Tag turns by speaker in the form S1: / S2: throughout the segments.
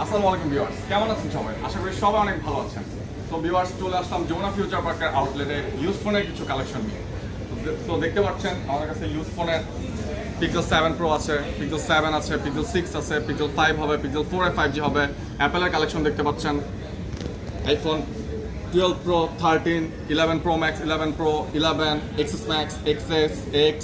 S1: আসসালামু আলাইকুম ভিউয়ার্স, কেমন আছেন সবাই? আশা করি সবাই অনেক ভালো আছেন। তো ভিউয়ার্স, চলে আসলাম যমুনা ফিউচার পার্কের আউটলেটে ইউজ ফোনের কিছু কালেকশন নিয়ে। তো দেখতে পাচ্ছেন আমাদের কাছে ইউজ ফোনের পিক্সেল 7 প্রো আছে, পিক্সেল 7 আছে, পিক্সেল 6 আছে, পিক্সেল 5 হবে, পিক্সেল 4 এ 5G হবে। অ্যাপেলের কালেকশন দেখতে পাচ্ছেন, iPhone 12 pro, 13, 11 pro max, 11 pro, 11, XS max, XS, X।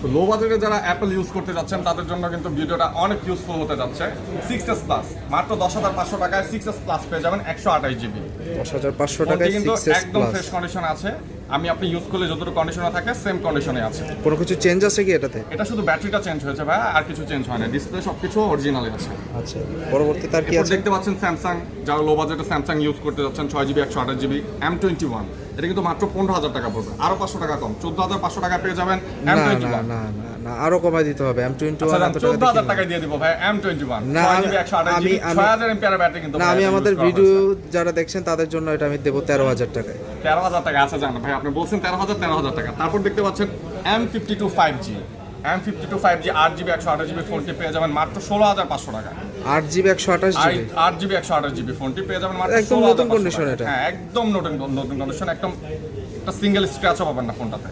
S1: তো লো বাজেটে যারা অ্যাপল ইউজ করতে যাচ্ছেন তাদের জন্য কিন্তু ভিডিওটা অনেক ইউজফুল হতে যাচ্ছে। 6s প্লাস মাত্র 10,500 টাকায় 6s প্লাস পেয়ে যাবেন 128GB।
S2: 10,500 টাকায়
S1: কিন্তু
S2: 6s
S1: একদম
S2: প্লাস।
S1: ফ্রেশ কন্ডিশন আছে। আমি আপনি ইউজ করলে যতটুকু কন্ডিশনে থাকে সেম কন্ডিশনে আছে।
S2: কোনো কিছু চেঞ্জ আছে কি এটাতে?
S1: এটা শুধু ব্যাটারিটা চেঞ্জ হয়েছে ভাই, আর কিছু চেঞ্জ হয় না। ডিসপ্লে সবকিছু অরিজিনালি আছে।
S2: আচ্ছা, পরবর্তীতে আর কি
S1: এরপর
S2: আছে?
S1: দেখতে পাচ্ছেন স্যামসাং, যারা লো বাজেটে স্যামসাং ইউজ করতে যাচ্ছেন 6GB 128GB M21, এটা কিন্তু মাত্র 15,000 টাকা পড়বে, আরো 500 টাকা কম। 14,500 টাকা পেয়ে যাবেন
S2: না না
S1: M21।
S2: না না না, আরো কমাই দিতে হবে। M21 এত টাকা
S1: 14,000 টাকায় দিয়ে দিব ভাই M21।
S2: না,
S1: 6GB 128GB 6000 mAh ব্যাটারি কিন্তু
S2: না,
S1: ভাই
S2: আমি
S1: use
S2: আমাদের
S1: করা
S2: ভিডিও
S1: হয়েছে।
S2: যারা দেখছেন তাদের জন্য এটা আমি দেবো 13,000 টাকায়।
S1: 13,000 টাকা আছে জান ভাই, আপনি বলছেন 13,000 টাকা। তারপর দেখতে পাচ্ছেন M52 5G, M52 5G 8GB 128GB ফোনটি পেয়ে যাবেন মাত্র 16,500 টাকা।
S2: 8GB 128GB
S1: 8GB 128GB ফোনটি পেয়ে যাবেন মাত্র
S2: একদম
S1: 16,500
S2: নতুন কন্ডিশন
S1: টাকা।
S2: এটা।
S1: হ্যাঁ, একদম নতুন কন্ডিশন, একদম একটা সিঙ্গেল স্ক্র্যাচও পাবেন না ফোনটাতে।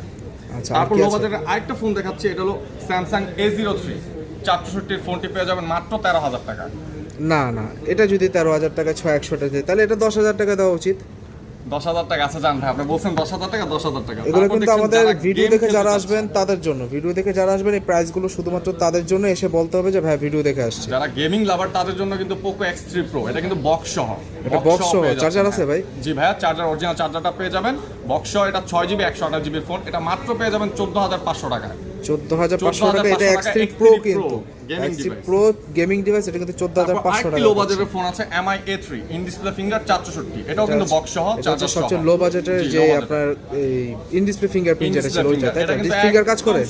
S2: আচ্ছা, আর
S1: তারপর
S2: কি
S1: লো
S2: আছে?
S1: বাজেটের আরেকটা ফোন দেখাচ্ছি, এটা হলো স্যামসাং A03 464 ফোনটি পেয়ে যাবেন মাত্র 13,000 টাকা।
S2: না না, এটা যদি 13,000 টাকা 6,100 টাকা দেয় তাহলে এটা 10,000 টাকা দেওয়া উচিত।
S1: 10,000 টাকা আছে জান ভাই, আপনি বলছেন 10,000 টাকা, 10,000 টাকা।
S2: এগুলো
S1: তারপর
S2: কিন্তু
S1: দেখছেন
S2: আমাদের
S1: যারা
S2: ভিডিও
S1: game
S2: দেখে
S1: খেলতে
S2: যারা
S1: চাচ্ছে,
S2: আসবেন তাদের জন্য, ভিডিও দেখে যারা আসবেন এই প্রাইসগুলো শুধুমাত্র তাদের জন্য এসে বলতে হবে যে ভাই ভিডিও দেখে আসছে।
S1: যারা গেমিং লাভার তাদের জন্য কিন্তু পোকো X3 Pro, এটা কিন্তু বক্স সহ।
S2: এটা box সহ,
S1: পেয়ে যাচ্ছেন,
S2: চার্জার আছে ভাই?
S1: জি ভাইয়া, চার্জার অরিজিনাল চার্জারটা পেয়ে যাবেন বক্স সহ। এটা 6GB 128GB ফোন, এটা মাত্র পেয়ে যাবেন 14,500 টাকায়।
S2: 14,500 টাকা। এটা
S1: 14,500
S2: X3
S1: টাকা,
S2: Pro
S1: X3
S2: কিন্তু
S1: gaming
S2: X3
S1: device।
S2: Pro gaming device, এটা কিন্তু 14,500 টাকা।
S1: লো বাজেটের ফোন আছে MI A3 in display finger 464, এটাও কিন্তু বক্স সহ,
S2: এটা হচ্ছে
S1: চার্জার সহ।
S2: সবচেয়ে লো বাজেটের
S1: জি,
S2: যে
S1: low budget।
S2: আপনার এই ইন ডিসপ্লে ফিঙ্গারপ্রিন্ট যেটা ছিল ওইটা, তাই
S1: এটা
S2: তো?
S1: কিন্তু
S2: ফিঙ্গার কাজ করে?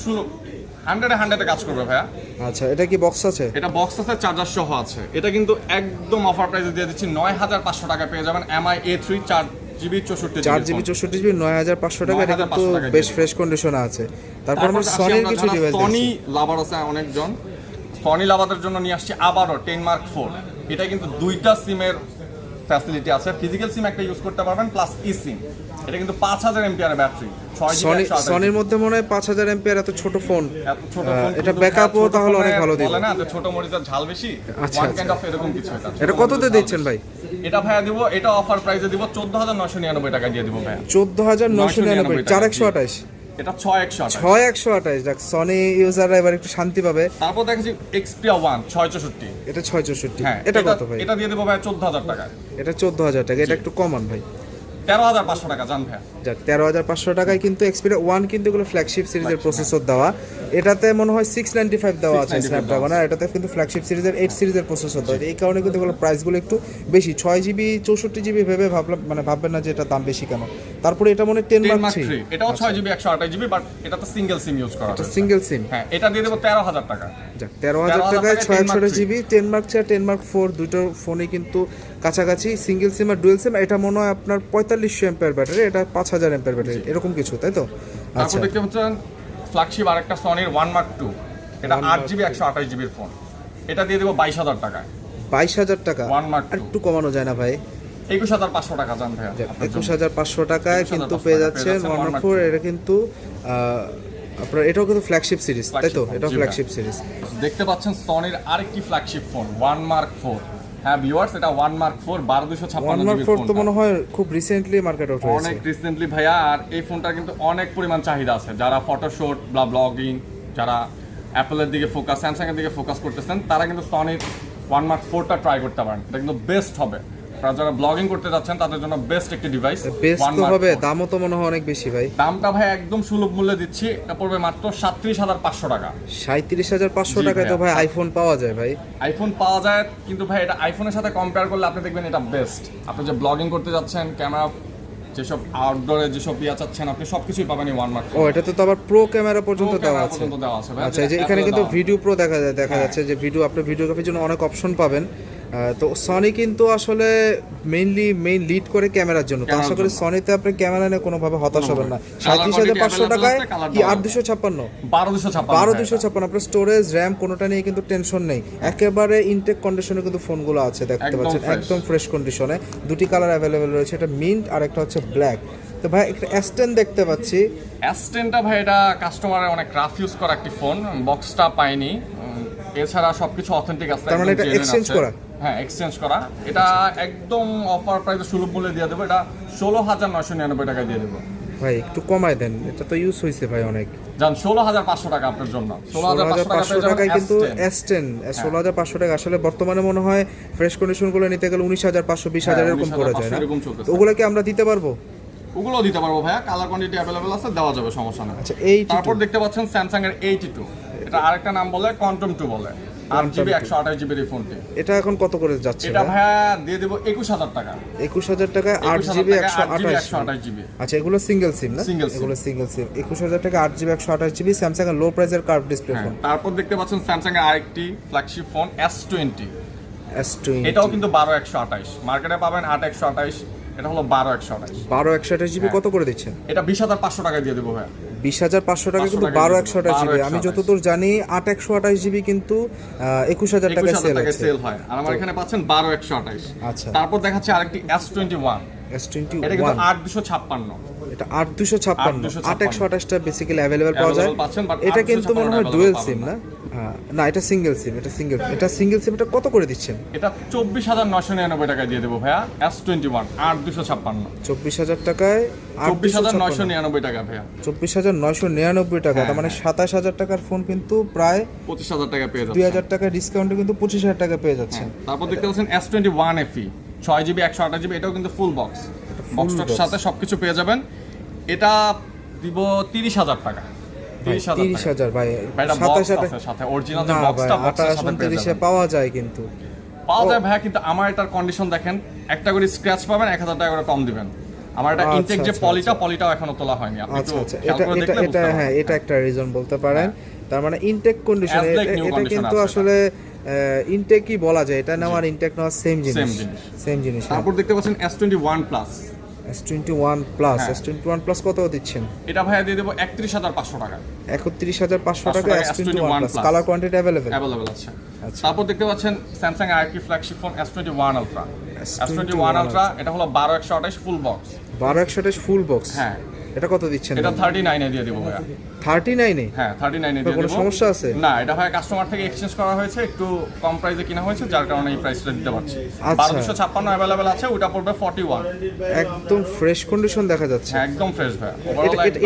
S1: 100 কাজ করবে ভাইয়া।
S2: আচ্ছা, এটা কি বক্স আছে?
S1: এটা বক্স আছে, চার্জার সহ আছে। এটা কিন্তু একদম অফার প্রাইসে দিয়ে দিচ্ছি 9,500 টাকা পেয়ে যাবেন MI A3 4GB 64GB
S2: 4GB 9,500 টাকা। এটা কিন্তু
S1: 9,500 টাকা
S2: বেশ
S1: দিয়ে
S2: ফ্রেশ কন্ডিশনে আছে। তারপর আমরা সনির কিছু ডিভাইস
S1: সনি
S2: দেখছি।
S1: লাভার আছে অনেকজন, সনি লাভারদের জন্য নিয়ে আসছি আবারও 10 Mark 4। এটা কিন্তু দুইটা সিমের ফ্যাসিলিটি আছে, ফিজিক্যাল সিম একটা ইউজ করতে পারবেন প্লাস ই সিম। এটা কিন্তু 5,000 mAh ব্যাটারি, 6GB
S2: সনির মধ্যে মনে হয় 5,000 এমপিআর, এত ছোট ফোন।
S1: এত ছোট ফোন,
S2: এটা ব্যাকআপও তাহলে অনেক ভালো দিবে।
S1: বলে না যে ছোট মরিচের ঝাল বেশি,
S2: আচ্ছা,
S1: ওয়ান কাইন্ড অফ এরকম কিছু।
S2: এটা কততে দিচ্ছেন ভাই?
S1: এটা ভাইয়া দিব, এটা অফার প্রাইসে দিব 14,999 টাকা দিয়ে দিব ভাইয়া।
S2: 14,999, 4,128।
S1: এটা 6,128।
S2: 6,128। দেখ, সনি ইউজাররা এবার একটু শান্তি পাবে।
S1: তারপর দেখেছি Xperia 1 664,
S2: এটা 664।
S1: হ্যাঁ
S2: এটা কত ভাই?
S1: এটা দিয়ে দেবো ভাই 14,000 টাকা।
S2: এটা 14,000 টাকা। এটা একটু কমান ভাই।
S1: 13,500 টাকা জান ভাইয়া।
S2: যাক, 13,500 টাকায় কিন্তু Xperia 1 কিন্তু এগুলো ফ্ল্যাগশিপ সিরিজের প্রসেসর দেওয়া। এটাতে মনে হয় 695 দেওয়া আছে
S1: 695
S2: স্ন্যাপড্রাগন, আর এটাতে কিন্তু ফ্ল্যাগশিপ সিরিজের 8 সিরিজের প্রসেসর দেওয়া। এই কারণে কিন্তু এগুলো প্রাইসগুলো একটু বেশি। 6GB 64GB ভেবে ভাববেন না যে এটা দাম বেশি কেন। তারপরে এটা মনে হয় 10
S1: 10
S2: Mark
S1: Mark
S2: 3।
S1: 3, এটাও 6GB 128GB, বাট এটাতে সিঙ্গেল সিম ইউজ করা
S2: এটা
S1: হয়েছে।
S2: সিঙ্গেল সিম।
S1: হ্যাঁ, এটা দিয়ে দেবো 13,000 টাকা।
S2: যাক, 13,000 টাকায় 628GB 10 Mark 3 আর 10 Mark 4 দুটো ফোনই কিন্তু কাছাকাছি। সিঙ্গেল সিম আর ডুয়েল সিম। এটা মনে হয় আপনার 4500 mAh ব্যাটারি, এটা 5,000 mAh ব্যাটারি, এরকম কিছু, তাই তো?
S1: তারপর
S2: আচ্ছা,
S1: দেখতে পাচ্ছেন ফ্ল্যাগশিপ আরেকটা সনির 1 Mark 2, এটা 8GB 128GB ফোন, এটা দিয়ে দেবো 22,000 টাকায়।
S2: 22,000 টাকা।
S1: 1 Mark 2
S2: আর একটু কমানো যায় না ভাই?
S1: 21,500 টাকা জান ভাইয়া।
S2: 21,500 টাকায় কিন্তু
S1: 21,500
S2: পেয়ে
S1: টাকায়
S2: যাচ্ছেন
S1: পেয়ে যাচ্ছেন
S2: 1 Mark
S1: 1 Mark
S2: 4। এটা কিন্তু আপনার এটাও কিন্তু ফ্ল্যাগশিপ সিরিজ, তাই তো?
S1: Flagship
S2: এটাও
S1: phone, জি
S2: ফ্ল্যাগশিপ সিরিজ।
S1: দেখতে পাচ্ছেন সনির আরেকটি ফ্ল্যাগশিপ ফোন 1 Mark 4। হ্যাঁ ভিউয়ার্স, এটা 1 Mark 4
S2: 1 Mark
S1: 12256GB
S2: 4 তো
S1: ফোন,
S2: মনে হয় খুব রিসেন্টলি মার্কেটে উঠে
S1: অনেক রিসেন্টলি ভাইয়া। আর এই ফোনটা কিন্তু অনেক পরিমাণ চাহিদা আছে। যারা ফটোশুট বা ব্লগিং, যারা অ্যাপলের দিকে ফোকাস, স্যামসাং এর দিকে ফোকাস করতেছেন, তারা কিন্তু সনির 1 Mark 4টা ট্রাই করতে পারেন। এটা কিন্তু বেস্ট হবে। আপনারা যারা ব্লগিং করতে যাচ্ছেন তাদের জন্য বেস্ট একটি ডিভাইস।
S2: বেস্ট
S1: 1
S2: তো
S1: Mark
S2: হবে,
S1: 4
S2: দামও তো মনে হয় অনেক বেশি ভাই।
S1: দামটা ভাই একদম সুলভ মূল্যে দিচ্ছি, এটা পড়বে মাত্র 37,500 টাকা।
S2: 37,500
S1: জি
S2: টাকায় তো
S1: ভাইয়া।
S2: ভাই আইফোন পাওয়া যায় ভাই।
S1: আইফোন পাওয়া যায়, কিন্তু ভাই এটা আইফোনের সাথে কম্পেয়ার করলে আপনি দেখবেন এটা বেস্ট। আপনি যে ব্লগিং করতে যাচ্ছেন, ক্যামেরা, যেসব আউটডোরে যেসব চাচ্ছেন, আপনি সবকিছুই পাবেন এই 1 Mark 4।
S2: ও, এটা তো আবার প্রো ক্যামেরা পর্যন্ত
S1: Pro
S2: দেওয়া
S1: camera
S2: আছে।
S1: পর্যন্ত দেওয়া আছে ভাই,
S2: আচ্ছা, এই যে
S1: যেটা
S2: এখানে
S1: Apple
S2: কিন্তু
S1: দেওয়া।
S2: ভিডিও প্রো দেখা যাচ্ছে যে ভিডিও, আপনি ভিডিওগ্রাফির জন্য অনেক অপশন পাবেন। তো সনি কিন্তু আসলে মেইন লিড করে ক্যামেরার জন্য, তো আশা করি সনিতে আপনি ক্যামেরা নিয়ে কোনোভাবে হতাশ হবেন না। 37,500 টাকায় কি 8,256 12,256 আপনার স্টোরেজ র্যাম কোনোটা নিয়ে কিন্তু টেনশন নেই, একেবারে ইনটেক কন্ডিশনে কিন্তু ফোনগুলো আছে দেখতে পাচ্ছেন, একদম ফ্রেশ কন্ডিশনে। দুটি কালার অ্যাভেলেবেল রয়েছে, এটা মিন্ট আর একটা হচ্ছে ব্ল্যাক। তো ভাই একটা S10 দেখতে পাচ্ছি।
S1: S10টা ভাই এটা কাস্টমারের অনেক রাফ ইউজ করা একটি ফোন, বক্সটা পাইনি, এছাড়া সবকিছু অথেন্টিক আছে।
S2: তার মানে এটা এক্সচেঞ্জ করা?
S1: হ্যাঁ, এক্সচেঞ্জ করা। এটা একদম অফার প্রাইসে সুলভ মূল্যে দিয়ে দেবো, এটা 16,999 টাকা দিয়ে দেবো।
S2: ভাই একটু কমায় দেন, এটা তো ইউজ হয়েছে ভাই অনেক।
S1: জান 16,500 টাকা আপনার জন্য।
S2: 16,500 টাকায় কিন্তু S10 16,500 টাকা আসলে বর্তমানে মনে হয় ফ্রেশ কন্ডিশনগুলো নিতে গেলে 19,500 20,000 এরকম পড়ে যায় না? তো ওগুলো কি আমরা দিতে পারবো?
S1: ওগুলো দিতে পারবো ভাইয়া, কালার কোয়ান্টিটি अवेलेबल আছে, দেওয়া যাবে, সমস্যা নেই।
S2: আচ্ছা, এই
S1: তারপর দেখতে পাচ্ছেন স্যামসাং এর 82, এটা আরেকটা নাম বলে কোয়ান্টাম 2 বলে, 8GB 128GB এর ফোনটি।
S2: এটা এখন কত করে যাচ্ছে?
S1: এটা ভাইয়া দিয়ে দেব 21,000 টাকা।
S2: 21,000 টাকায় 8GB
S1: 128GB।
S2: আচ্ছা, এগুলো সিঙ্গেল সিম না?
S1: Single SIM।
S2: এগুলো সিঙ্গেল সিম। 21,000 টাকা 8GB 128GB স্যামসাং এর লো প্রাইসের কার্ভ ডিসপ্লে ফোন।
S1: তারপর দেখতে পাচ্ছেন স্যামসাং এর আরেকটি ফ্ল্যাগশিপ ফোন S20।
S2: S20
S1: এটাও কিন্তু 12,128, মার্কেটে পাবেন 8,128, এটা হলো 12,128।
S2: 12,128GB কত করে দিচ্ছেন?
S1: এটা 20,500 টাকা দিয়ে দেবো ভাইয়া।
S2: 20,500 টাকা কিন্তু 12,128GB। আমি যতদূর জানি 8,128GB কিন্তু 21,000 টাকায়
S1: সেল হয়, আর আমার এখানে পাচ্ছেন 12,128।
S2: আচ্ছা,
S1: তারপর দেখাচ্ছে আরেকটি S21। এটা কিন্তু 8,256।
S2: এটা 8,256 8,128টা বেসিক্যালি अवेलेबल পাওয়া যায়। এটা কিন্তু মনে হয় ডুয়াল সিম না? না, এটা সিঙ্গেল সিম। এটা সিঙ্গেল সিম। এটা কত করে দিচ্ছেন?
S1: এটা 24,999 টাকায় দিয়ে দেবো ভাইয়া। S21 8,256,
S2: 24,000 টাকায়
S1: 24,999 টাকা ভাইয়া।
S2: 24,999 টাকা, তার মানে 27,000 টাকার ফোন কিন্তু প্রায়
S1: 25,000 টাকা পেয়ে যাচ্ছে।
S2: 2,000 টাকা ডিসকাউন্টে কিন্তু 25,000 টাকা পেয়ে যাচ্ছেন।
S1: তারপর দেখতে পাচ্ছেন S21 FE 6GB 128GB, এটাও কিন্তু ফুল বক্স, বক্সটার সাথে সবকিছু পেয়ে যাবেন। এটা দিব 30,000 টাকা।
S2: 30,000 ভাই,
S1: এটা 27,000 সাথে অরিজিনাল যে বক্সটা, বক্সের সাথে পেয়ে
S2: 28,29
S1: যাবেন।
S2: পাওয়া যায় কিন্তু
S1: পাওয়া যায় ভাইয়া, কিন্তু আমার এটার কন্ডিশন দেখেন, একটা করে স্ক্র্যাচ পাবেন, 1,000 টাকা করে কম দিবেন। আমার এটা ইনটেক যে পলিটাও এখনো তোলা হয়নি, আপনি একটু খেয়াল করে দেখলে বুঝতে পারবেন।
S2: হ্যাঁ, এটা একটা রিজন বলতে পারেন। তার মানে ইনটেক কন্ডিশন, এটা কিন্তু আসলে ইনটেকই বলা যায়, এটা নেওয়ার ইনটেক নেওয়ার সেম জিনিস।
S1: তারপর দেখতে পাচ্ছেন S21 প্লাস।
S2: S21 প্লাস কত দিচ্ছেন?
S1: এটা ভাইয়া দিয়ে দেবো 31,500 টাকা।
S2: 31,500 টাকা S21 plus, colour quantity available
S1: আছে। তারপর দেখতে পাচ্ছেন স্যামসাং এর আরেকটি flagship phone S21 ultra. S21 ultra এটা হলো 12,128 ফুল বক্স।
S2: 12,128 full box.
S1: হ্যাঁ,
S2: এটা কত দিচ্ছেন?
S1: এটা 39 এ দিয়ে দেব ভাইয়া।
S2: 39 এ?
S1: হ্যাঁ, 39 এ দিয়ে দেব।
S2: কোনো সমস্যা আছে?
S1: না, এটা ভাই কাস্টমার থেকে এক্সচেঞ্জ করা হয়েছে, একটু কম প্রাইসে কিনা হয়েছে, যার কারণে এই প্রাইসটা দিতে পারছি। 1256 अवेलेबल আছে, ওটা পড়বে 41।
S2: একদম ফ্রেশ কন্ডিশন দেখা যাচ্ছে।
S1: হ্যাঁ, একদম ফ্রেশ ভাই।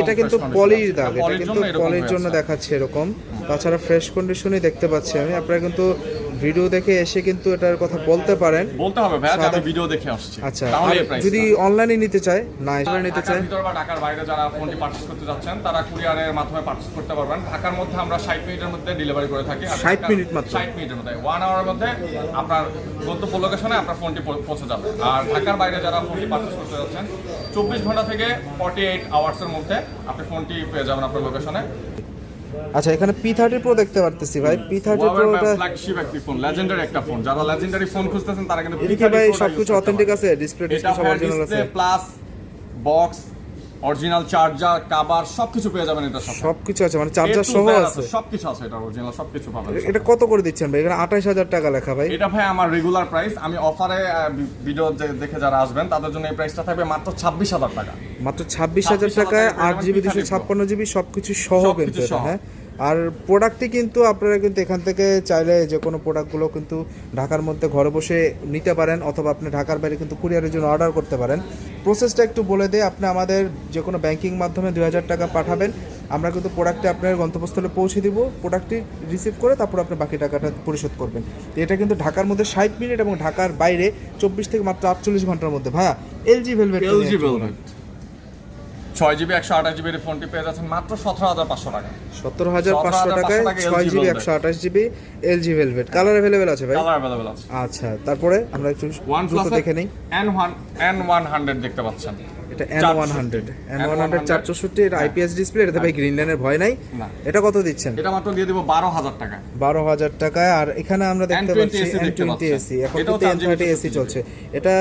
S2: এটা কিন্তু পলির দাগ, এটা কিন্তু পলির জন্য দেখাচ্ছে এরকম। তাছাড়া ফ্রেশ কন্ডিশনই দেখতে পাচ্ছি আমি। আপনারা কিন্তু ভিডিও দেখে এসে কিন্তু এটার কথা বলতে পারেন।
S1: বলতে হবে ভাই, আমি ভিডিও দেখে আসছি।
S2: আচ্ছা, যদি অনলাইনে নিতে চায়, না এসে নিতে চায়,
S1: ভিতর বা ঢাকার বাইরে যারা ফোনটি পারচেজ করতে যাচ্ছেন, তারা কুরিয়ারের মাধ্যমে পারচেজ করতে পারবেন। ঢাকার মধ্যে আমরা 60 মিনিটের মধ্যে ডেলিভারি করে থাকি।
S2: 60 মিনিট মাত্র?
S1: 60 মিনিটের মধ্যে, 1 আওয়ারের মধ্যে আপনার গন্তব্য লোকেশনে আপনার ফোনটি পৌঁছে যাবে। আর ঢাকার বাইরে যারা ফোনটি পারচেজ করতে যাচ্ছেন, 24 ঘন্টা থেকে 48 আওয়ার্সের মধ্যে আপনি ফোনটি পেয়ে যাবেন আপনার লোকেশনে।
S2: আচ্ছা, এখানে P30 Pro দেখতে পারতেছি ভাই। P30 Pro এটা
S1: ফ্ল্যাগশিপ একটি ফোন, লেজেন্ডারি একটা ফোন। যারা লেজেন্ডারি ফোন খুঁজতেছেন তারা কিন্তু
S2: এদিকে ভাই সবকিছু অথেন্টিক আছে, ডিসপ্লে সব অরিজিনাল আছে,
S1: plus box, original charger, cover সবকিছু পেয়ে যাবেন এটার সাথে।
S2: সবকিছু আছে, মানে চার্জার সহ আছে,
S1: সবকিছু আছে, এটা অরিজিনাল সবকিছু পাবেন।
S2: এটা কত করে দিচ্ছেন ভাই? এখানে 28,000 টাকা লেখা ভাই।
S1: এটা ভাই আমার রেগুলার প্রাইস। আমি অফারে ভিডিও দেখে যারা আসবেন তাদের জন্য এই প্রাইসটা থাকবে মাত্র 26,000 টাকা।
S2: মাত্র 26,000 টাকায় 8GB 256GB সবকিছু সহ কিন্তু এটা। হ্যাঁ, আর প্রোডাক্টটি কিন্তু আপনারা কিন্তু এখান থেকে চাইলে যে কোনো প্রোডাক্টগুলো কিন্তু ঢাকার মধ্যে ঘরে বসে নিতে পারেন, অথবা আপনি ঢাকার বাইরে কিন্তু কুরিয়ারের জন্য অর্ডার করতে পারেন। প্রসেসটা একটু বলে দিয়ে, আপনি আমাদের যে কোনো ব্যাংকিং মাধ্যমে 2,000 টাকা পাঠাবেন, আমরা কিন্তু প্রোডাক্টটি আপনার গন্তব্যস্থলে পৌঁছে দিব। প্রোডাক্টটি রিসিভ করে তারপর আপনি বাকি টাকাটা পরিশোধ করবেন। এটা কিন্তু ঢাকার মধ্যে 60 মিনিট এবং ঢাকার বাইরে 24 থেকে মাত্র 48 ঘন্টার মধ্যে। ভাইয়া LG ভেলভেট,
S1: 6GB 128GB এর ফোনটি পেয়ে যাচ্ছেন মাত্র 17,500 টাকা।
S2: 17,500 টাকায় 6GB 128GB LG Velvet। Colour available আছে ভাই?
S1: কালার अवेलेबल আছে।
S2: আচ্ছা, তারপরে আমরা একটু দ্রুত দেখে নেই।
S1: N100 দেখতে পাচ্ছেন।
S2: এটা N100 464 এর IPS ডিসপ্লে, এটাতে ভাই গ্রিন লাইনের ভয় নাই।
S1: না।
S2: এটা কত দিচ্ছেন?
S1: এটা মাত্র দিয়ে দেব 12,000 টাকা।
S2: 12,000 টাকায়। আর এখানে আমরা দেখতে পাচ্ছি N20AC, এখন তো N30AC চলছে। এটা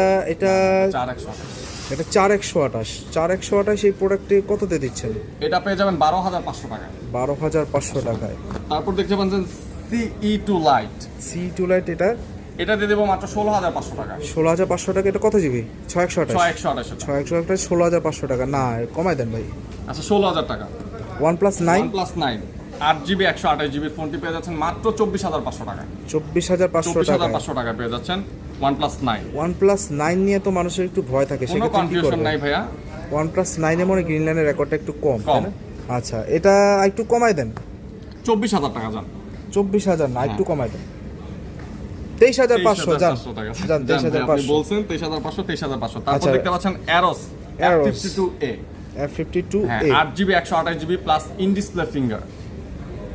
S2: 4128 এই প্রোডাক্টে কততে দিচ্ছেন?
S1: এটা পেয়ে যাবেন 12,500 টাকা।
S2: 12,500 টাকায়।
S1: তারপর দেখতে পাচ্ছেন CE2 Lite।
S2: C2 Lite
S1: এটা দিয়ে দেব মাত্র 16,500 টাকা।
S2: 16,500 টাকা। এটা কত জিবি? 628 16,500 টাকা। না, কমাই দেন ভাই।
S1: আচ্ছা 16,000 টাকা।
S2: OnePlus 9
S1: 8GB 128GB ফোনটি পেয়ে যাচ্ছেন মাত্র 24,500 টাকা।
S2: 24,500
S1: টাকা পেয়ে যাচ্ছেন OnePlus 9।
S2: OnePlus 9 নিয়ে তো মানুষের একটু ভয় থাকে,
S1: কোনো
S2: সেক্ষেত্রে কি
S1: কনফিউশন
S2: করবে?
S1: নাই ভাইয়া।
S2: OnePlus 9 এ মনে গ্রিন লাইনের রেকর্ডটা একটু কম, তাই না? আচ্ছা, এটা একটু কমাই দেন।
S1: 24,000 টাকা যান।
S2: 24,000 না, একটু কমাই দেন। 23,500 যান। 23,500
S1: আপনি বলছেন 23,500। তারপর
S2: আচ্ছা।
S1: দেখতে পাচ্ছেন Aros F52A।
S2: F52A
S1: হ্যাঁ 8GB 128GB plus in display finger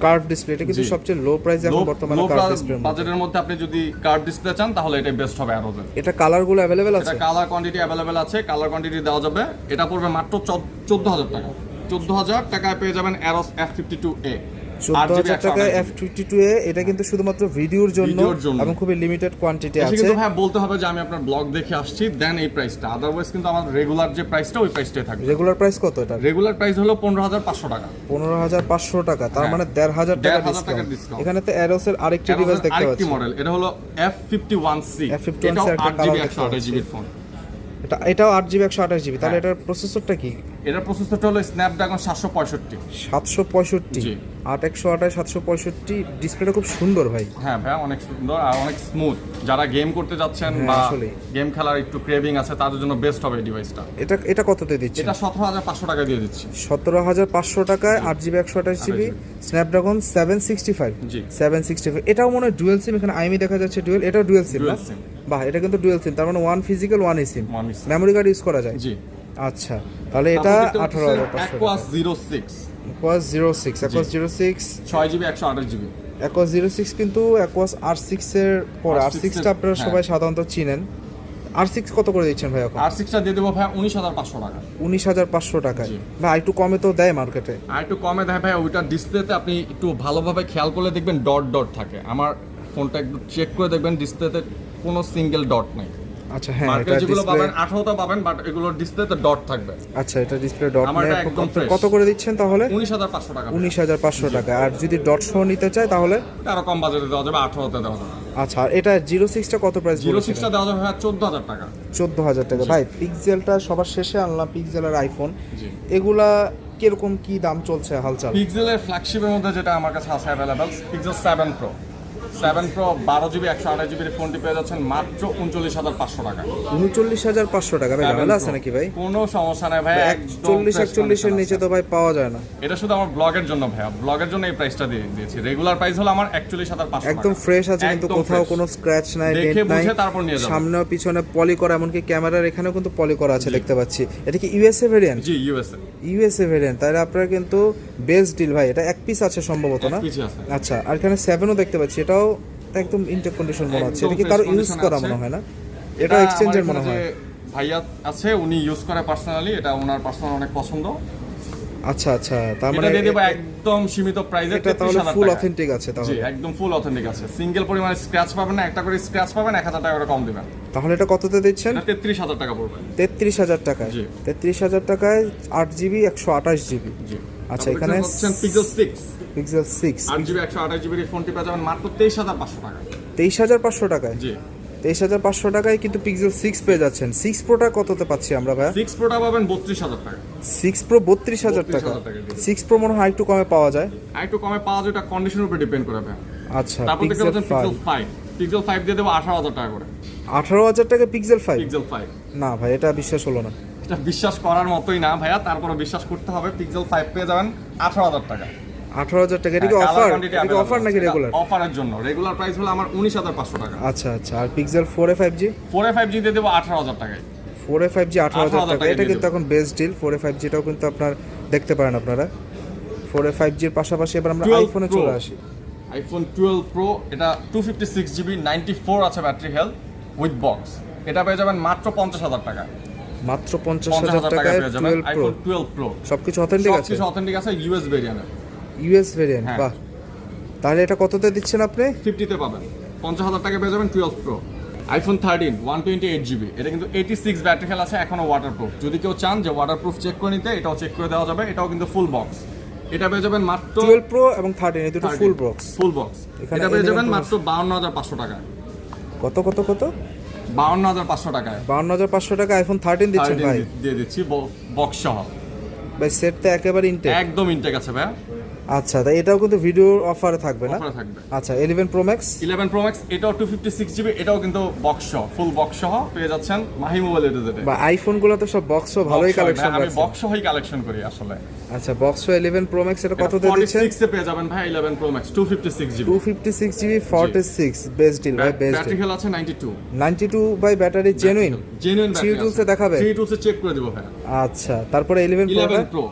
S2: curve display. এটা কিন্তু সবচেয়ে লো প্রাইস এখন বর্তমানে কার্ভ ডিসপ্লে।
S1: বাজেটের মধ্যে আপনি যদি কার্ভ ডিসপ্লে চান তাহলে এটাই বেস্ট হবে Aros এর।
S2: এটা কালারগুলো अवेलेबल আছে?
S1: এটা কালার কোয়ান্টিটি अवेलेबल আছে, কালার কোয়ান্টিটি দেওয়া যাবে। এটা পড়বে মাত্র 14,000 টাকা। 14,000 টাকায় পেয়ে যাবেন Aros F52A।
S2: 14,000 টাকায় F52A। এটা কিন্তু শুধুমাত্র ভিডিওর জন্য এবং খুবই লিমিটেড কোয়ান্টিটি আছে।
S1: কিন্তু ভাই বলতে হবে যে আমি আপনার ব্লগ দেখে আসছি দেন এই প্রাইসটা, আদারওয়াইজ কিন্তু আমার রেগুলার যে প্রাইসটা ওই প্রাইসটাই থাকবে।
S2: রেগুলার প্রাইস কত এটা?
S1: রেগুলার প্রাইস হলো 15,500 টাকা।
S2: 15,500 টাকা, তার মানে 1,500 টাকা ডিসকাউন্ট। এখানে তো Aros এর আরেকটি ডিভাইস দেখতে পাচ্ছি।
S1: আরেকটি মডেল, এটা হলো F51C।
S2: F51C এর একটা
S1: 8GB
S2: কালার
S1: 128GB ফোন।
S2: এটাও 8GB 128GB। তাহলে এটার প্রসেসরটা কি?
S1: এটার প্রসেসরটা হলো স্ন্যাপড্রাগন 765।
S2: 765
S1: জি।
S2: 8128 765। ডিসপ্লেটা খুব সুন্দর ভাই।
S1: হ্যাঁ ভাই, অনেক সুন্দর আর অনেক স্মুথ। যারা গেম করতে যাচ্ছেন বা গেম খেলার একটু ক্রেভিং আছে তাদের জন্য বেস্ট হবে এই ডিভাইসটা।
S2: এটা কততে দিচ্ছেন?
S1: এটা 17,500 টাকা দিয়ে দিচ্ছি।
S2: 17,500 টাকায় 8GB 128GB স্ন্যাপড্রাগন 765।
S1: জি
S2: 765। এটাও মনে হয় ডুয়াল সিম। এখানে আইমি দেখা যাচ্ছে ডুয়াল। এটাও ডুয়াল সিম না? বাহ, এটা কিন্তু ডুয়াল সিম, তার মানে one physical one SIM. Memory card use করা যায়?
S1: জি।
S2: আচ্ছা, তাহলে এটা 18,500
S1: Aquos 06।
S2: Aquos 06
S1: 6GB 128GB।
S2: Aquos 06 কিন্তু Aquos R6 এর পরে। R6 টা আপনারা সবাই সাধারণত চিনেন। R6 কত করে দিচ্ছেন ভাই এখন?
S1: R6 টা দিয়ে দেবো ভাই 19,500 টাকা।
S2: 19,500 টাকায়। ভাই একটু কমে তো দেয় মার্কেটে?
S1: আর একটু কমে দেয় ভাই। ওইটা ডিসপ্লেতে আপনি একটু ভালোভাবে খেয়াল করলে দেখবেন ডট ডট থাকে। আমার ফোনটা একটু চেক করে দেখবেন, ডিসপ্লেতে কোনো সিঙ্গেল ডট নাই।
S2: আচ্ছা হ্যাঁ,
S1: মার্কেটে যেগুলো পাবেন 18টা পাবেন, বাট এগুলোর ডিসপ্লেতে ডট থাকবে।
S2: আচ্ছা, এটা ডিসপ্লে ডট
S1: আমার
S2: নেই।
S1: এটা একদম fresh।
S2: কত করে দিচ্ছেন তাহলে?
S1: 19,500 টাকা।
S2: 19,500 টাকা। আর যদি ডট সহ নিতে চায় তাহলে
S1: আরো কম বাজেটে দেওয়া যাবে, 18তে দেওয়া যাবে।
S2: আচ্ছা, আর এটা 06 টা কত প্রাইস?
S1: 06 টা দেওয়া যাবে ভাই 14,000 টাকা।
S2: 14,000 টাকা। ভাই পিক্সেলটা সবার শেষে আনলাম, পিক্সেল আর আইফোন।
S1: জি।
S2: এগুলা কিরকম কি দাম চলছে হালচাল?
S1: পিক্সেলের ফ্ল্যাগশিপের মধ্যে যেটা আমার কাছে আছে available, pixel 7 Pro। 7 Pro 12GB 128GB এর ফোনটি পেয়ে যাচ্ছেন মাত্র 39,500 টাকা।
S2: 39,500 টাকা। ভাই ঝামেলা আছে নাকি ভাই?
S1: কোনো সমস্যা নাই ভাই,
S2: 40-41 এর নিচে তো ভাই পাওয়া যায় না।
S1: এটা শুধু আমার ব্লগের জন্য ভাইয়া, ব্লগের জন্য এই প্রাইসটা দিয়েছি। রেগুলার প্রাইস হলো আমার 41,500 টাকা।
S2: একদম ফ্রেশ আছে, কিন্তু কোথাও কোনো স্ক্র্যাচ নাই,
S1: দেখে
S2: ডেন্ট নাই।
S1: বুঝে তারপর নিয়ে যাবেন।
S2: সামনে পিছনে পলি করা, এমনকি ক্যামেরার এখানেও কিন্তু পলি করা আছে দেখতে পাচ্ছি। এটা কি ইউএসএ ভেরিয়েন্ট?
S1: জি ইউএসএ।
S2: ইউএসএ ভেরিয়েন্ট, তাহলে আপনারা কিন্তু বেস্ট ডিল ভাই। এটা এক পিস আছে সম্ভবত না? আচ্ছা, আর এখানে 7ও দেখতে পাচ্ছি। এটাও একদম ইনটেক কন্ডিশন মনে হচ্ছে। এটা কি কারো ইউজ করা মনে হয় না? এটা এক্সচেঞ্জের মনে হয়।
S1: ভাইয়া আছে, উনি ইউজ করে পার্সোনালি, এটা ওনার পার্সোনাল অনেক পছন্দ।
S2: আচ্ছা আচ্ছা, তার মানে
S1: এটা দিয়ে দেব একদম সীমিত প্রাইসে।
S2: এটা তাহলে ফুল অথেন্টিক আছে তাহলে?
S1: জি একদম ফুল অথেন্টিক আছে। সিঙ্গেল পরিমাণে স্ক্র্যাচ পাবেন না, একটা করে স্ক্র্যাচ পাবেন 1,000 টাকা করে কম দিবেন।
S2: তাহলে এটা কততে দিচ্ছেন?
S1: এটা 33,000 টাকা পড়বে।
S2: 33,000 টাকায়?
S1: জি
S2: 33,000 টাকায় 8GB 128GB।
S1: জি।
S2: আচ্ছা, এখানে
S1: পিক্সেল 6
S2: পিক্সেল 6
S1: 8GB 128GB এর ফোনটি পেয়ে যাবেন মাত্র 23,500 টাকা।
S2: 23,500 টাকায়?
S1: জি
S2: 23,500 টাকায় কিন্তু পিক্সেল 6 পেয়ে যাচ্ছেন। 6 প্রোটা কততে পাচ্ছি আমরা ভাই?
S1: 6 প্রোটা পাবেন 32,000 টাকা।
S2: 6 প্রো 32,000 টাকা? 6 প্রো মনে হয় একটু কমে পাওয়া যায়।
S1: আর একটু কমে পাওয়া যায়, এটা কন্ডিশনের উপর ডিপেন্ড করে ভাই।
S2: আচ্ছা,
S1: তারপর দেখতে পাচ্ছেন পিক্সেল 5। পিক্সেল 5 দিয়ে দেব 18,000 টাকা করে।
S2: 18,000 টাকা পিক্সেল 5?
S1: পিক্সেল 5
S2: না ভাই, এটা বিশ্বাস হলো না।
S1: এটা বিশ্বাস করার মতোই না ভাইয়া, তারপরে বিশ্বাস করতে হবে। পিক্সেল 5 পেয়ে যাবেন 18,000 টাকা।
S2: 18,000 টাকা? এটা কি অফার? এটা কি অফার নাকি রেগুলার?
S1: অফারের জন্য। রেগুলার প্রাইস হলো আমার 19,500 টাকা।
S2: আচ্ছা আচ্ছা, আর pixel 4a 5G?
S1: 4a 5G দিয়ে দেব 18,000 টাকায়।
S2: 4A 5G 18,000 টাকা,
S1: 18,000
S2: এটা কিন্তু
S1: দিয়ে
S2: এখন বেস্ট ডিল। 4A 5Gটাও কিন্তু আপনার দেখতে পারেন আপনারা। 4A 5Gর পাশাপাশি এবার আমরা
S1: 12
S2: আইফোনে
S1: Pro।
S2: চলে আসি।
S1: আইফোন 12 প্রো, এটা 256GB 94 আছে ব্যাটারি হেলথ উইথ বক্স। এটা পেয়ে যাবেন মাত্র 50,000 টাকা।
S2: মাত্র 50,000 টাকায়
S1: পেয়ে যাবেন
S2: 12 প্রো,
S1: আইফোন 12 প্রো।
S2: সবকিছু অথেন্টিক আছে,
S1: সবকিছু অথেন্টিক আছে, ইউএস ভেরিয়েন্ট।
S2: ইউএস ভেরিয়েন্ট,
S1: হ্যাঁ।
S2: বাহ। তাহলে এটা কততে দিচ্ছেন আপনি?
S1: 50 তে পাবেন, 50,000 টাকা পেয়ে যাবেন 12 প্রো। আইফোন 13 128GB, এটা কিন্তু 86 ব্যাটারি হেলথ আছে, এখনো ওয়াটারপ্রুফ। যদি কেউ চান যে ওয়াটারপ্রুফ চেক করে নিতে, এটাও চেক করে দেওয়া যাবে। এটাও কিন্তু ফুল বক্স। এটা পেয়ে যাবেন মাত্র
S2: 12 প্রো এবং 13 এই দুটো ফুল বক্স।
S1: Full box.
S2: এখানে
S1: এটা পেয়ে
S2: 11
S1: যাবেন
S2: Pro
S1: মাত্র 52,500 টাকায়।
S2: কত কত কত?
S1: 52,500 টাকায়
S2: 52,500 টাকা আইফোন 13 দিচ্ছেন
S1: 13
S2: ভাই?
S1: দিয়ে দিচ্ছি বক্স সহ।
S2: ভাই সেট তো একেবারে ইনটেক,
S1: একদম ইনটেক আছে ভাই।
S2: আচ্ছা তাই এটাও কিন্তু ভিডিও অফারে থাকবে না?
S1: অফারে থাকবে।
S2: আচ্ছা 11 প্রো ম্যাক্স,
S1: 11 প্রো ম্যাক্স, এটাও 256GB, এটাও কিন্তু বক্স সহ, ফুল বক্স সহ পেয়ে যাচ্ছেন মাহি মোবাইল এটাতে।
S2: বা আইফোনগুলো তো সব বক্সও ভালোই কালেকশন
S1: আমি
S2: আছে।
S1: বক্স সহই কালেকশন করি আসলে।
S2: আচ্ছা বক্স 11 প্রো ম্যাক্স এটা কত দিয়ে দিচ্ছেন?
S1: 46 এ পেয়ে যাবেন ভাই 11 pro max 256GB।
S2: 256GB 46 best deal ভাই, বেস্ট
S1: ব্যাটারি
S2: ডিল।
S1: হেলথ আছে 92।
S2: 92 by battery genuine,
S1: genuine
S2: three টুলসে দেখাবে?
S1: 3 টুলসে চেক করে দিব ভাই।
S2: আচ্ছা তারপরে 11 প্রো
S1: 11 প্রো,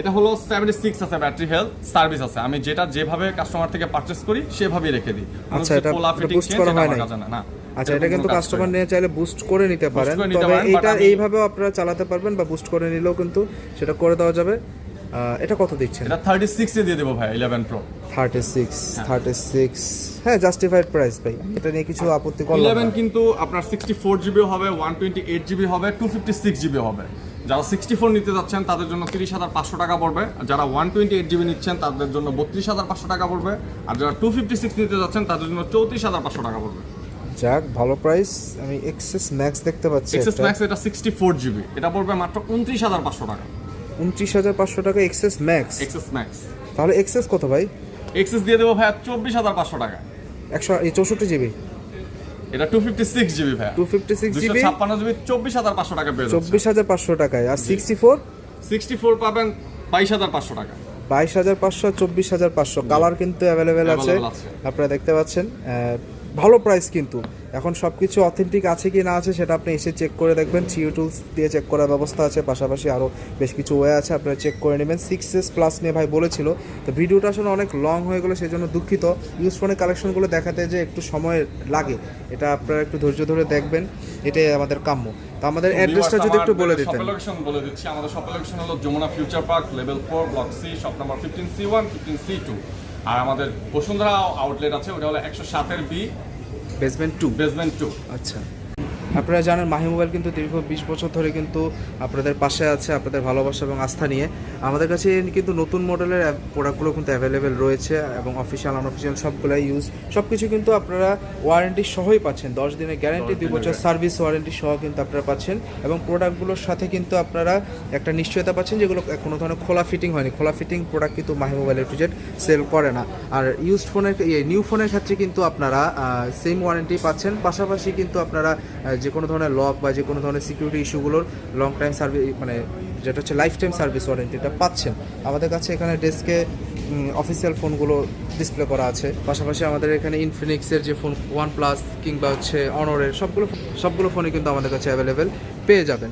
S1: এটা হলো 76 আছে ব্যাটারি হেলথ, সার্ভিস আছে। আমি যেটা যেভাবে কাস্টমার থেকে পারচেজ করি সেভাবেই রেখে দিই।
S2: আচ্ছা, এটা boost করা হয় নাই?
S1: না।
S2: আচ্ছা এটা কিন্তু কাস্টমার নিয়ে চাইলে বুস্ট করে নিতে পারেন,
S1: করে নিতে
S2: তবে
S1: পারেন, but
S2: এটা
S1: আমি-
S2: এইভাবেও আপনারা চালাতে পারবেন বা বুস্ট করে নিলেও কিন্তু সেটা করে দেওয়া যাবে। এটা কত দিচ্ছেন?
S1: এটা 36 এ দিয়ে দেবো ভাই 11 প্রো।
S2: 36 হ্যাঁ জাস্টিফাইড প্রাইস ভাই, এটা নিয়ে কিছু আপত্তি করলাম
S1: 11
S2: না।
S1: কিন্তু আপনার 64GB হবে, 128GB হবে, 256GB হবে। যারা 64 নিতে যাচ্ছেন তাদের জন্য 30,500 টাকা পড়বে, আর যারা 128GB নিচ্ছেন তাদের জন্য 32,500 টাকা পড়বে, আর যারা 256 নিতে যাচ্ছেন তাদের জন্য 34,500 টাকা পড়বে।
S2: যাক ভালো প্রাইস। আমি এক্সএস ম্যাক্স দেখতে পাচ্ছি
S1: এক্সএস
S2: একটা।
S1: ম্যাক্স, এটা 64GB, এটা পড়বে মাত্র 29,500 টাকা।
S2: 29,500 টাকা এক্সএস ম্যাক্স।
S1: এক্সএস ম্যাক্স,
S2: তাহলে এক্সএস কত ভাই?
S1: এক্সএস দিয়ে দেবো ভাই 24,500 টাকা।
S2: 64GB,
S1: এটা 256GB ভাই,
S2: 256GB
S1: 256GB 24,500 টাকা পেয়ে যাচ্ছে।
S2: 24,500 টাকায়। আর 64
S1: 64 পাবেন 22,500 টাকা।
S2: 22,500 24,500 কালার কিন্তু অ্যাভেলেবেল আছে,
S1: Available আছে।
S2: আপনারা দেখতে পাচ্ছেন। ভালো প্রাইস কিন্তু। এখন সব কিছু অথেন্টিক আছে কি না আছে সেটা আপনি এসে চেক করে দেখবেন। থ্রি টুলস দিয়ে চেক করার ব্যবস্থা আছে, পাশাপাশি আরও বেশ কিছু ওয়ে আছে, আপনারা চেক করে নেবেন। 6S প্লাস নিয়ে ভাই বলেছিল, তো ভিডিওটা আসলে অনেক লং হয়ে গেলো, সেই জন্য দুঃখিত। ইউজ ফোনের কালেকশনগুলো দেখাতে যে একটু সময় লাগে, এটা আপনারা একটু ধৈর্য ধরে দেখবেন, এটাই আমাদের কাম্য। তো আমাদের অ্যাড্রেসটা যদি একটু বলে দিতেন।
S1: শপ লোকেশন বলে দিচ্ছি। আমাদের শপ লোকেশন হলো Jamuna future park, level 4, block C, shop number 15C1 15C2। আর আমাদের বসুন্ধরা আউটলেট আছে, ওটা হলো 107 B,
S2: বেসমেন্ট 2।
S1: বেসমেন্ট 2।
S2: আচ্ছা আপনারা জানেন মাহি মোবাইল কিন্তু দীর্ঘ 20 বছর ধরে কিন্তু আপনাদের পাশে আছে, আপনাদের ভালোবাসা এবং আস্থা নিয়ে। আমাদের কাছে কিন্তু নতুন মডেলের প্রোডাক্টগুলো কিন্তু অ্যাভেলেবেল রয়েছে, এবং অফিসিয়াল আনঅফিসিয়াল সবগুলাই ইউজ, সব কিছু কিন্তু আপনারা ওয়ারেন্টি সহই পাচ্ছেন। 10 দিনের গ্যারান্টি, 2 বছর সার্ভিস ওয়ারেন্টি সহ কিন্তু আপনারা পাচ্ছেন, এবং প্রোডাক্টগুলোর সাথে কিন্তু আপনারা একটা নিশ্চয়তা পাচ্ছেন যেগুলো কোনো ধরনের খোলা ফিটিং হয়নি। খোলা ফিটিং প্রোডাক্ট কিন্তু মাহি মোবাইল এফ2জেড সেল করে না। আর ইউজড ফোনের নিউ ফোনের ক্ষেত্রে কিন্তু আপনারা সেম ওয়ারেন্টি পাচ্ছেন, পাশাপাশি কিন্তু আপনারা যে কোনো ধরনের লক বা যে কোনো ধরনের সিকিউরিটি ইস্যুগুলোর লং টাইম সার্ভিস, মানে যেটা হচ্ছে লাইফ টাইম সার্ভিস ওয়ারেন্টিটা পাচ্ছেন। আমাদের কাছে এখানে ডেস্কে অফিসিয়াল ফোনগুলো ডিসপ্লে করা আছে, পাশাপাশি আমাদের এখানে ইনফিনিক্সের যে ফোন, OnePlus কিংবা হচ্ছে অনরের সবগুলো ফোনই কিন্তু আমাদের কাছে অ্যাভেলেবেল পেয়ে যাবেন।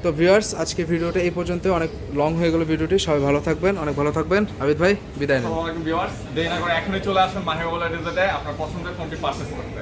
S2: তো ভিউয়ার্স আজকে ভিডিওটা এই পর্যন্ত, অনেক লং হয়ে গেল ভিডিওটি। সবাই ভালো থাকবেন, অনেক ভালো থাকবেন। আবিদ ভাই বিদায় নেন।
S1: আসসালামু আলাইকুম ভিউয়ার্স, দেরি না করে এখনই চলে আসুন মাহি মোবাইল এফ2জেড, আপনার পছন্দের ফোনটি পারচেজ করতে।